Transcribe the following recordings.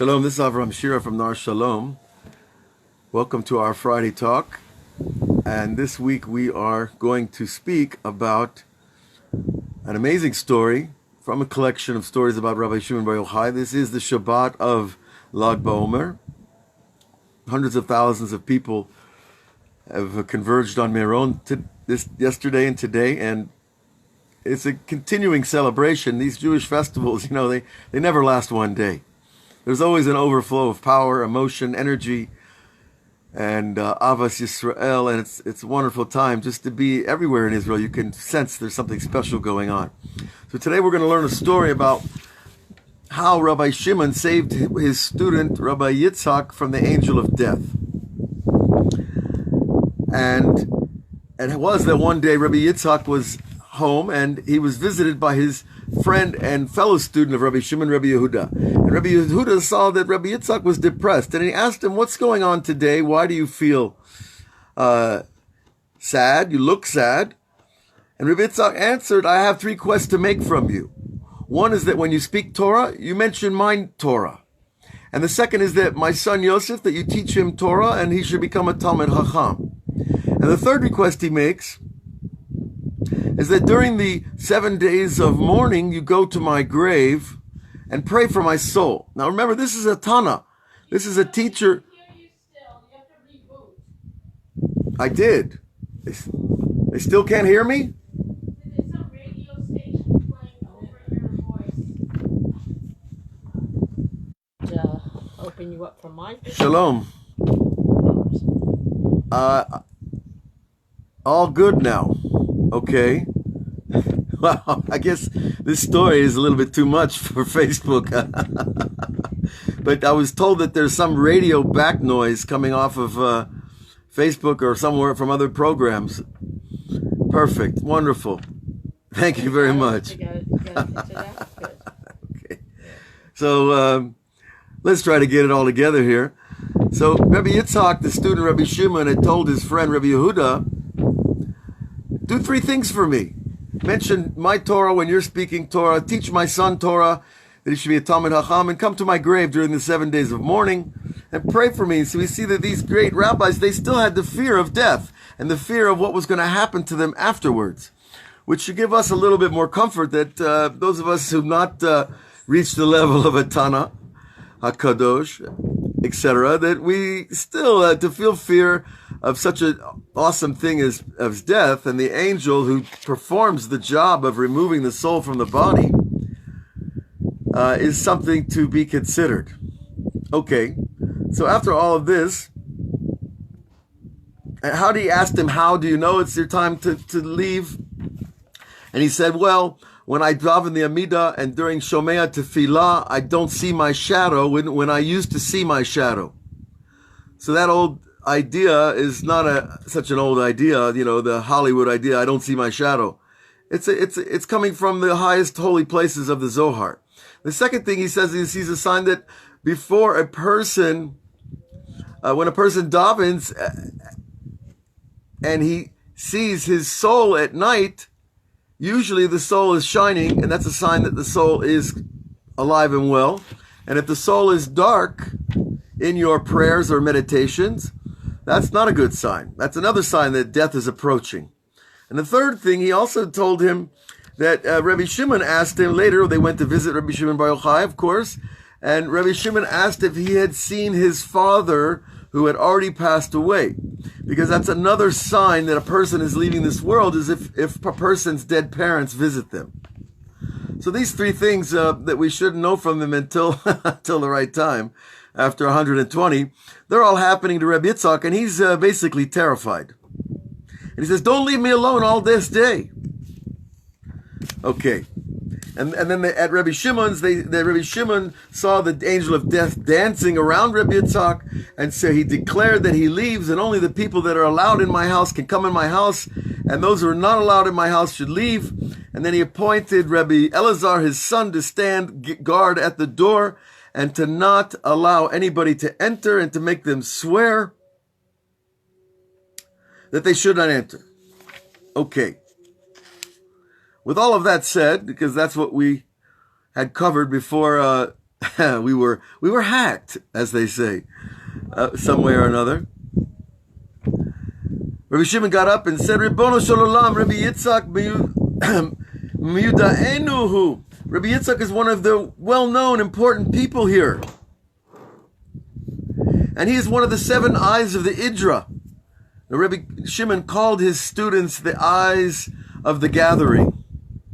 Shalom, this is Avraham Shira from Nar Shalom. Welcome to our Friday talk. And this week we are going to speak about an amazing story from a collection of stories about Rebbe Shimon bar Yochai. This is the Shabbat of Lag BaOmer. Hundreds of thousands of people have converged on Meron yesterday and today, and it's a continuing celebration. These Jewish festivals, they never last one day. There's always an overflow of power, emotion, energy, and Avas Yisrael, and it's a wonderful time just to be everywhere in Israel. You can sense there's something special going on. So today we're going to learn a story about how Rabbi Shimon saved his student, Rabbi Yitzhak, from the angel of death. And it was that one day Rabbi Yitzhak was home, and he was visited by his friend and fellow student of Rabbi Shimon, Rabbi Yehuda. And Rabbi Yehuda saw that Rabbi Yitzhak was depressed, and he asked him, "What's going on today? Why do you feel sad? You look sad." And Rabbi Yitzhak answered, "I have 3 requests to make from you. One is that when you speak Torah, you mention my Torah. And the second is that my son Yosef, that you teach him Torah, and he should become a Talmid Chacham. And the third request he makes is that during the 7 days of mourning, you go to my grave and pray for my soul." Now remember, this is a Tana. This is a teacher. I did. They still can't hear me? There's some radio station playing over your voice. Open you up for my Shalom. All good now. Okay. Well, I guess this story is a little bit too much for Facebook. But I was told that there's some radio back noise coming off of Facebook or somewhere from other programs. Perfect. Wonderful. Thank you very much. Okay. So let's try to get it all together here. So Rabbi Yitzhak, the student Rabbi Shimon, had told his friend Rabbi Yehuda, "Do 3 things for me. Mention my Torah when you're speaking Torah. Teach my son Torah, that he should be a Talmid Chacham, and come to my grave during the 7 days of mourning and pray for me." So we see that these great rabbis, they still had the fear of death and the fear of what was going to happen to them afterwards, which should give us a little bit more comfort that those of us who've not reached the level of a Tana, HaKadosh, etc., that we still to feel fear of such an awesome thing as death, and the angel who performs the job of removing the soul from the body is something to be considered. Okay, so after all of this, he asked him, "How do you know it's your time to leave?" And he said, "Well, when I daven the Amidah and during Shomea Tefillah, I don't see my shadow when I used to see my shadow." So that old idea is not such an old idea, the Hollywood idea, "I don't see my shadow." It's coming from the highest holy places of the Zohar. The second thing he says is he's a sign that before a person, when a person davens and he sees his soul at night, usually the soul is shining, and that's a sign that the soul is alive and well. And if the soul is dark in your prayers or meditations, that's not a good sign. That's another sign that death is approaching. And the third thing, he also told him that Rebbe Shimon asked him later, they went to visit Rebbe Shimon bar Yochai, of course, and Rebbe Shimon asked if he had seen his father who had already passed away. Because that's another sign that a person is leaving this world, is if a person's dead parents visit them. So these 3 things that we shouldn't know from them until the right time, after 120, they're all happening to Rebbe Yitzhak, and he's basically terrified. And he says, "Don't leave me alone all this day." Okay. And then at Rebbe Shimon's, Rebbe Shimon saw the angel of death dancing around Rebbe Yitzhak, and so he declared that he leaves, and only the people that are allowed in my house can come in my house, and those who are not allowed in my house should leave. And then he appointed Rebbe Elazar, his son, to stand guard at the door and to not allow anybody to enter, and to make them swear that they should not enter. Okay. With all of that said, because that's what we had covered before we were hacked, as they say, some way or another. Rebbe Shimon got up and said, Ribbono Shel Olam, Rebbe Yitzchak miyuda'enuhu. Rebbe Yitzchak is one of the well-known, important people here. And he is one of the 7 eyes of the Idra. The Rebbe Shimon called his students the eyes of the gathering,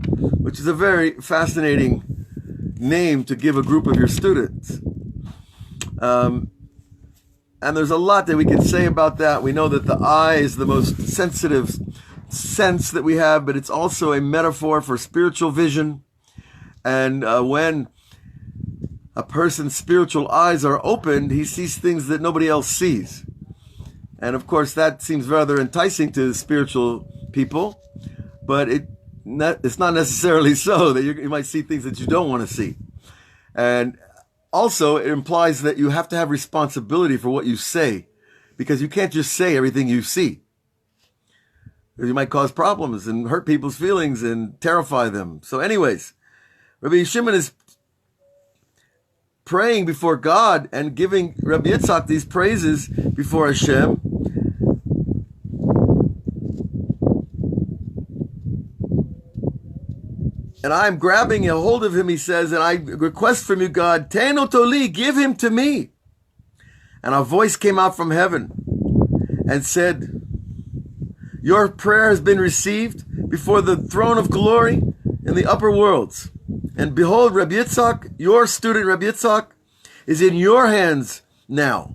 which is a very fascinating name to give a group of your students. And there's a lot that we can say about that. We know that the eye is the most sensitive sense that we have, but it's also a metaphor for spiritual vision. And when a person's spiritual eyes are opened, he sees things that nobody else sees. And of course, that seems rather enticing to spiritual people, but it's not necessarily so, that you might see things that you don't want to see. And also, it implies that you have to have responsibility for what you say, because you can't just say everything you see. You might cause problems and hurt people's feelings and terrify them. So anyways, Rebbe Shimon is praying before God and giving Rebbe Yitzchak these praises before Hashem. And I'm grabbing a hold of him, he says, and I request from you, God, Ten otoli, give him to me. And a voice came out from heaven and said, your prayer has been received before the throne of glory in the upper worlds. And behold, Rebbe Yitzchak, your student Rebbe Yitzchak, is in your hands now.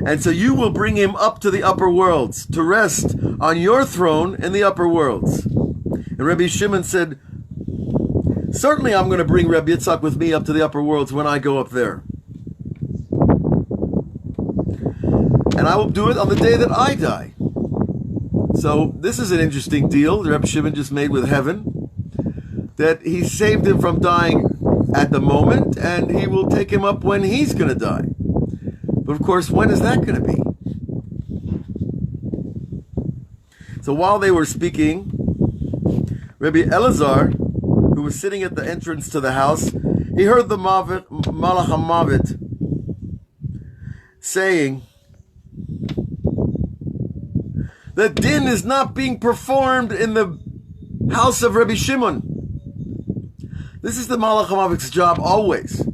And so you will bring him up to the upper worlds to rest on your throne in the upper worlds. And Rebbe Shimon said, certainly I'm going to bring Rebbe Yitzchak with me up to the upper worlds when I go up there. And I will do it on the day that I die. So this is an interesting deal Rebbe Shimon just made with heaven, that he saved him from dying at the moment, and he will take him up when he's going to die. But of course, when is that going to be? So while they were speaking, Rabbi Elazar, who was sitting at the entrance to the house, he heard the Malach HaMavet saying, the din is not being performed in the house of Rebbe Shimon. This is the Malach HaMavet's job always.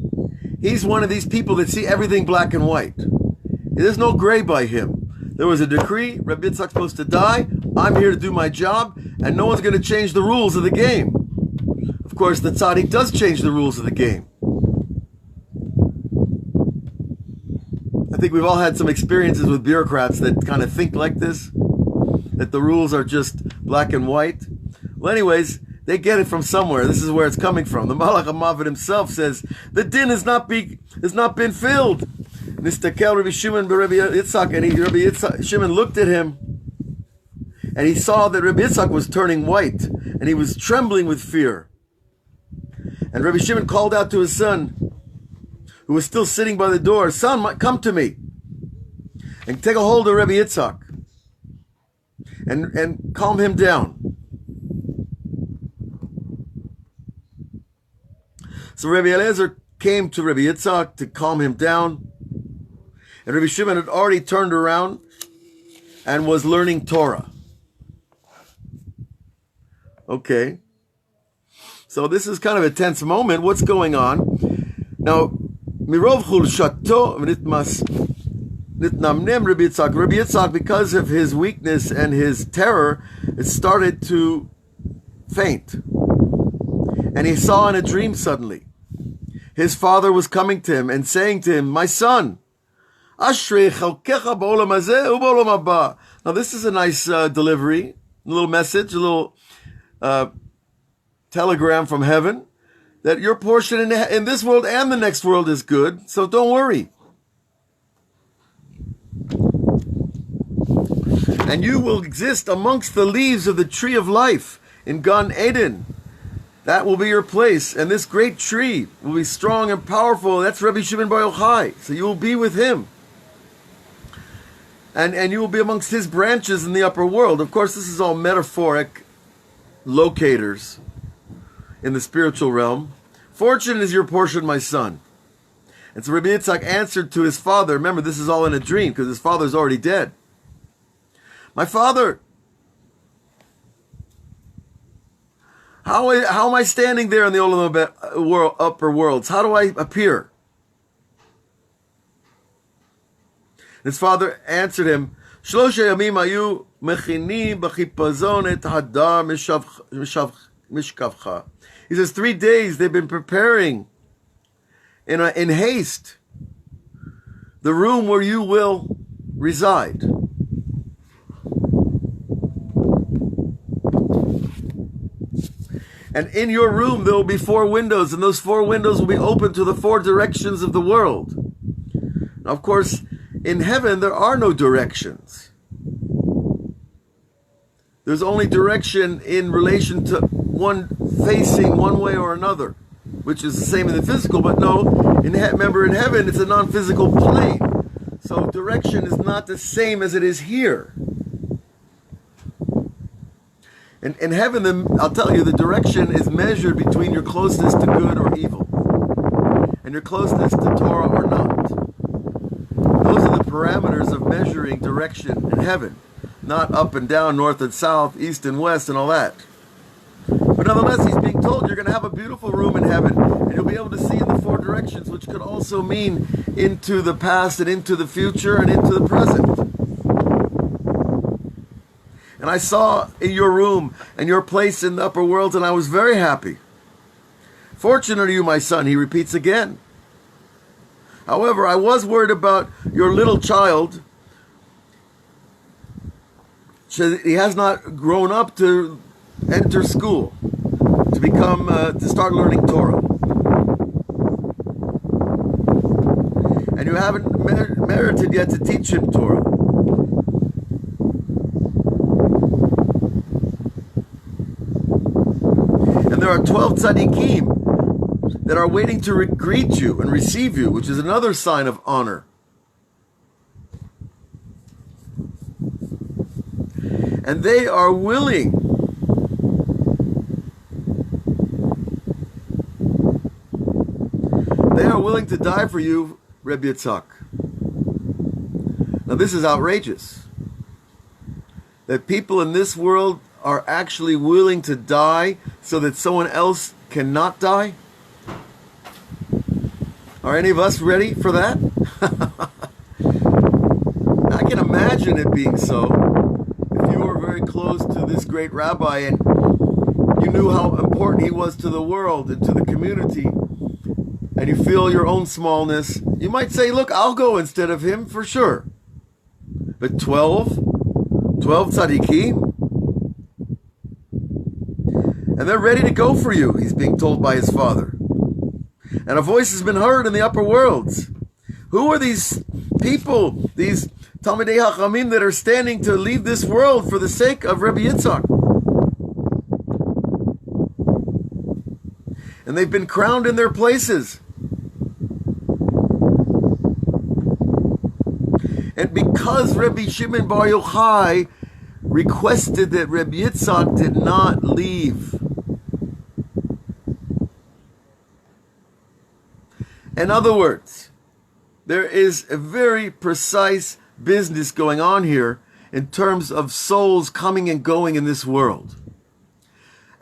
He's one of these people that see everything black and white. There's no gray by him. There was a decree, Rebbe Yitzchak's supposed to die, I'm here to do my job, and no one's going to change the rules of the game. Of course, the tzaddik does change the rules of the game. I think we've all had some experiences with bureaucrats that kind of think like this, that the rules are just black and white. Well, anyways, they get it from somewhere. This is where it's coming from. The Malach HaMavet himself says, the din has not been filled. Nistakel Rebbe Shimon Rebbe Yitzchak, and Rebbe Shimon looked at him, and he saw that Rebbe Yitzchak was turning white, and he was trembling with fear. And Rebbe Shimon called out to his son, who was still sitting by the door, son, come to me, and take a hold of Rebbe Yitzchak, and calm him down. So Rebbe Eliezer came to Rebbe Yitzchak to calm him down. And Rebbe Shimon had already turned around and was learning Torah. Okay. So this is kind of a tense moment. What's going on? Now, Mirov Chulshato Nitnamnem Rebbe Yitzchak. Rebbe Yitzchak, because of his weakness and his terror, it started to faint. And he saw in a dream suddenly, his father was coming to him and saying to him, my son, Ashrei chalkecha ba'olam hazeh u'ba'olam haba. Now this is a nice delivery, a little message, a little telegram from heaven, that your portion in this world and the next world is good, so don't worry. And you will exist amongst the leaves of the tree of life in Gan Eden. That will be your place. And this great tree will be strong and powerful. That's Rebbe Shimon bar Yochai. So you will be with him. And you will be amongst his branches in the upper world. Of course, this is all metaphoric. locators in the spiritual realm. Fortune is your portion, my son. And so Rabbi Yitzchak answered to his father. Remember, this is all in a dream because his father's already dead. My father, how am I standing there in the upper worlds? How do I appear? His father answered him, Shlosha yamim ayu mechini b'chipazon et hadar mishkavcha. He says, 3 days they've been preparing in haste the room where you will reside. And in your room there will be 4 windows, and those 4 windows will be open to the 4 directions of the world. Now, of course, in heaven there are no directions. There's only direction in relation to one facing one way or another, which is the same in the physical, but no, remember in heaven it's a non-physical plane. So direction is not the same as it is here. In heaven, I'll tell you, the direction is measured between your closeness to good or evil, and your closeness to Torah or not. Those are the parameters of measuring direction in heaven, not up and down, north and south, east and west, and all that. But nonetheless, he's being told you're going to have a beautiful room in heaven, and you'll be able to see in the 4 directions, which could also mean into the past and into the future and into the present. And I saw in your room and your place in the upper world, and I was very happy. Fortunate are you, my son, he repeats again. However, I was worried about your little child. He has not grown up to enter school, to start learning Torah. And you haven't merited yet to teach him Torah. And there are 12 tzaddikim that are waiting to greet you and receive you, which is another sign of honor. And they are willing to die for you, Rebbe Yitzchak. Now this is outrageous. That people in this world are actually willing to die so that someone else cannot die? Are any of us ready for that? I can imagine it being so. If you were very close to this great rabbi and you knew how important he was to the world and to the community, and you feel your own smallness, you might say, look, I'll go instead of him for sure. But 12 tzaddikim? And they're ready to go for you, he's being told by his father. And a voice has been heard in the upper worlds. Who are these people, these Talmidei Hachamim that are standing to leave this world for the sake of Rebbe Yitzchak? And they've been crowned in their places. And because Rebbe Shimon bar Yochai requested that Rebbe Yitzchak did not leave. In other words, there is a very precise business going on here in terms of souls coming and going in this world.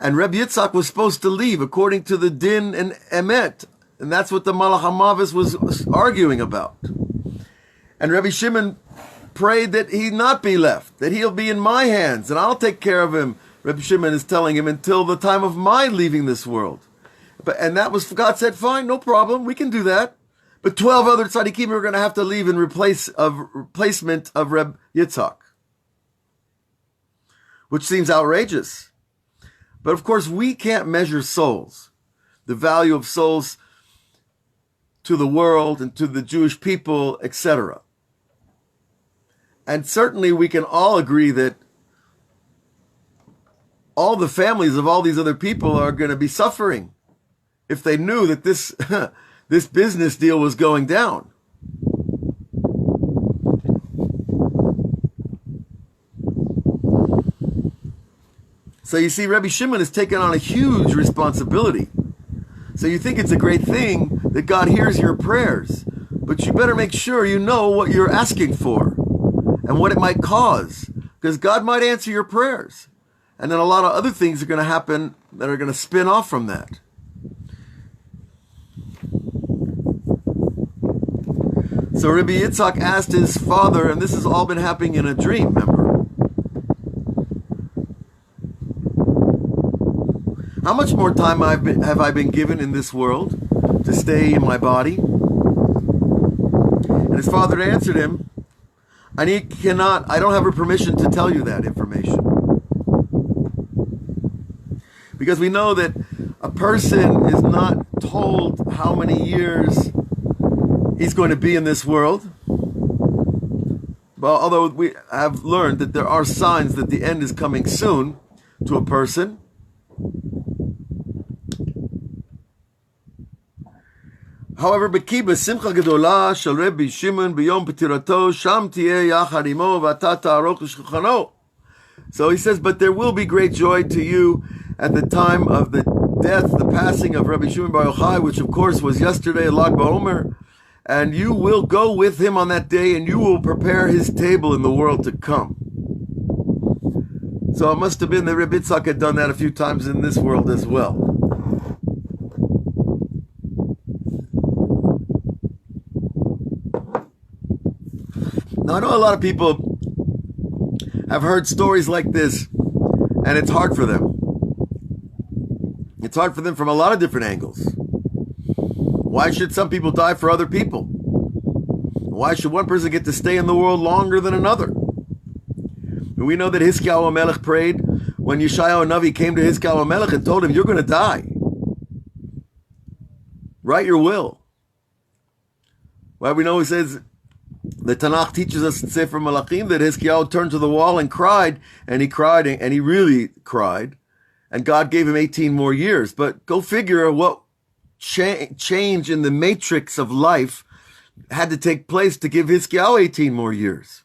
And Rebbe Yitzchak was supposed to leave according to the Din and Emet. And that's what the Malach HaMavis was arguing about. And Rebbe Shimon prayed that he not be left, that he'll be in my hands, and I'll take care of him, Rebbe Shimon is telling him, until the time of my leaving this world. And that was, God said, fine, no problem, we can do that. But 12 other tzaddikim are going to have to leave in replacement of Rebbe Yitzchak. Which seems outrageous. But of course, we can't measure souls, the value of souls to the world and to the Jewish people, etc. And certainly we can all agree that all the families of all these other people are going to be suffering if they knew that this this business deal was going down. So you see, Rebbe Shimon is taking on a huge responsibility. So you think it's a great thing that God hears your prayers, but you better make sure you know what you're asking for and what it might cause, because God might answer your prayers. And then a lot of other things are going to happen that are going to spin off from that. So Rabbi Yitzhak asked his father, and this has all been happening in a dream, remember? How much more time have I been given in this world to stay in my body? And his father answered him, I don't have a permission to tell you that information. Because we know that a person is not told how many years he's going to be in this world. Well, although we have learned that there are signs that the end is coming soon to a person. However, Bekiba Simcha Gedola Shel Rebbe Shimon B'Yom Petirato Sham Tieh Yachad Imo V'Ata Ta'aroch L'Shulchano. So he says, but there will be great joy to you at the time of the death, the passing of Rebbe Shimon Bar Yochai, which of course was yesterday, Lag BaOmer, and you will go with him on that day, and you will prepare his table in the world to come. So it must have been that Rebbe Yitzhak had done that a few times in this world as well. Now, I know a lot of people have heard stories like this, and it's hard for them. It's hard for them from a lot of different angles. Why should some people die for other people? Why should one person get to stay in the world longer than another? And we know that Hiskiyahu HaMelech prayed when Yeshayahu Navi came to Hiskiyahu HaMelech and told him, you're going to die. Write your will. Well, we know he says, the Tanakh teaches us in Sefer Malachim that Hiskiyahu turned to the wall and cried, and he really cried, and God gave him 18 more years. But go figure what change in the matrix of life had to take place to give Hiskiyahu 18 more years.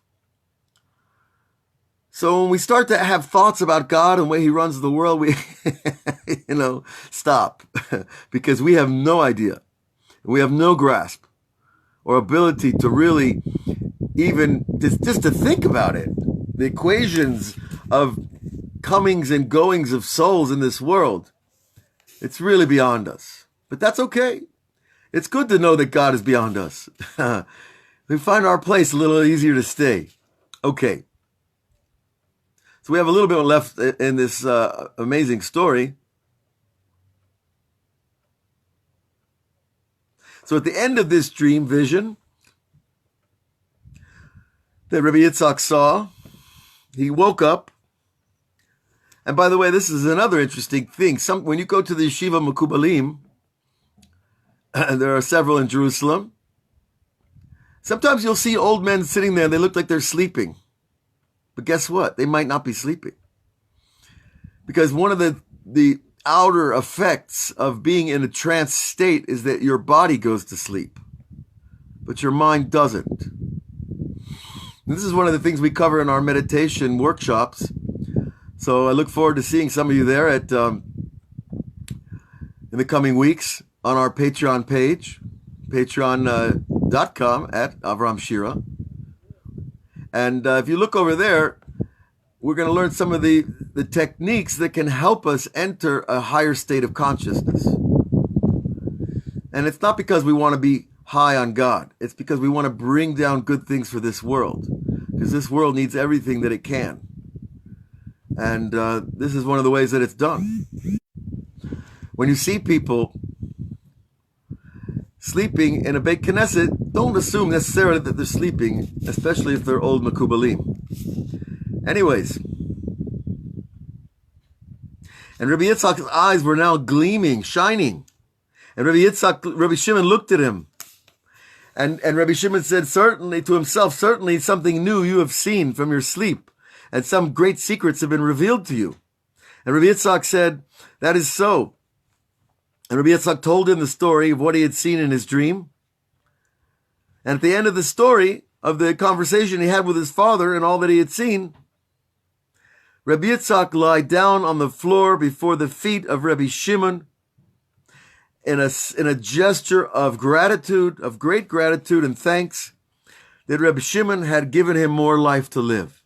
So when we start to have thoughts about God and the way he runs the world, we, stop. Because we have no idea. We have no grasp or ability to really even just to think about it. The equations of comings and goings of souls in this world, it's really beyond us. But that's okay. It's good to know that God is beyond us. We find our place a little easier to stay. Okay. So we have a little bit left in this amazing story. So at the end of this dream vision that Rebbe Yitzhak saw, he woke up. And by the way, this is another interesting thing. When you go to the Yeshiva Mekubalim, and there are several in Jerusalem, sometimes you'll see old men sitting there and they look like they're sleeping. But guess what? They might not be sleeping. Because one of the outer effects of being in a trance state is that your body goes to sleep, but your mind doesn't. And this is one of the things we cover in our meditation workshops. So I look forward to seeing some of you there in the coming weeks on our Patreon page, patreon.com at Avraham Shira. And if you look over there, we're going to learn some of the techniques that can help us enter a higher state of consciousness. And it's not because we want to be high on God. It's because we want to bring down good things for this world. Because this world needs everything that it can. And this is one of the ways that it's done. When you see people sleeping in a Beit Knesset, don't assume necessarily that they're sleeping, especially if they're old Mekubalim. Anyways, and Rebbe Yitzhak's eyes were now gleaming, shining. And Rebbe Shimon looked at him. And Rebbe Shimon said, certainly to himself, certainly something new you have seen from your sleep, and some great secrets have been revealed to you. And Rebbe Yitzhak said, that is so. And Rebbe Yitzhak told him the story of what he had seen in his dream. And at the end of the story, of the conversation he had with his father and all that he had seen, Rebbe Yitzhak lie down on the floor before the feet of Rebbe Shimon in a gesture of gratitude, of great gratitude and thanks that Rebbe Shimon had given him more life to live.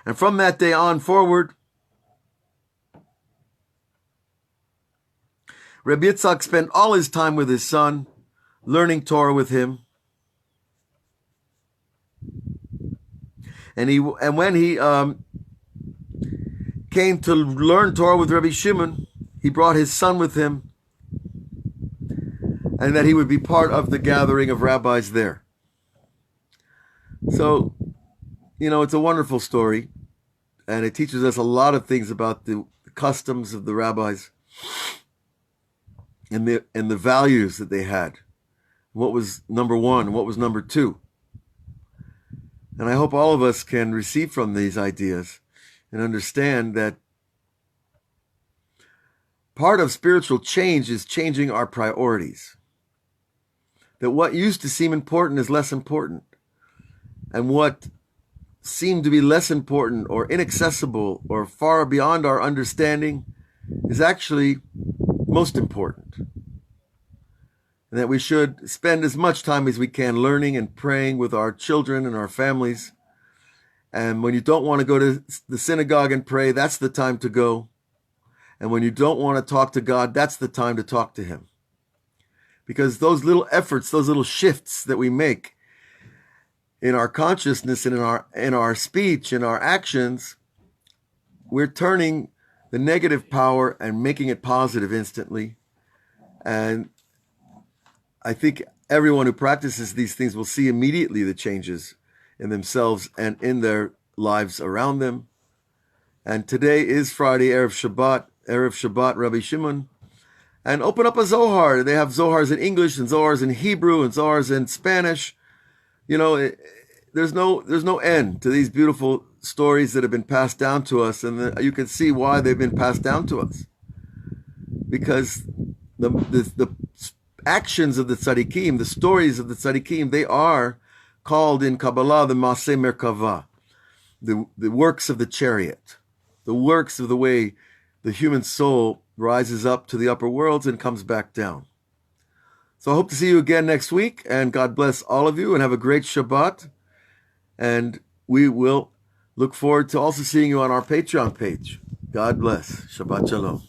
And from that day on forward, Rebbe Yitzhak spent all his time with his son, learning Torah with him. And when he came to learn Torah with Rebbe Shimon, he brought his son with him, and that he would be part of the gathering of rabbis there. So, it's a wonderful story, and it teaches us a lot of things about the customs of the rabbis and the values that they had. What was number one and what was number two. And I hope all of us can receive from these ideas and understand that part of spiritual change is changing our priorities. That what used to seem important is less important. And what seemed to be less important or inaccessible or far beyond our understanding is actually most important. And that we should spend as much time as we can learning and praying with our children and our families. And when you don't want to go to the synagogue and pray, that's the time to go. And when you don't want to talk to God, that's the time to talk to Him. Because those little efforts, those little shifts that we make in our consciousness and in our speech, in our actions, we're turning the negative power and making it positive instantly. And I think everyone who practices these things will see immediately the changes in themselves and in their lives around them. And today is Friday, Erev Shabbat, Rebbe Shimon. And open up a Zohar. They have Zohars in English and Zohars in Hebrew and Zohars in Spanish. There's no end to these beautiful stories that have been passed down to us. And you can see why they've been passed down to us. Because the actions of the tzaddikim, the stories of the tzaddikim, they are called in Kabbalah the Maaseh Merkava, the works of the chariot, the works of the way the human soul rises up to the upper worlds and comes back down. So I hope to see you again next week, and God bless all of you, and have a great Shabbat. And we will look forward to also seeing you on our Patreon page. God bless. Shabbat Shalom.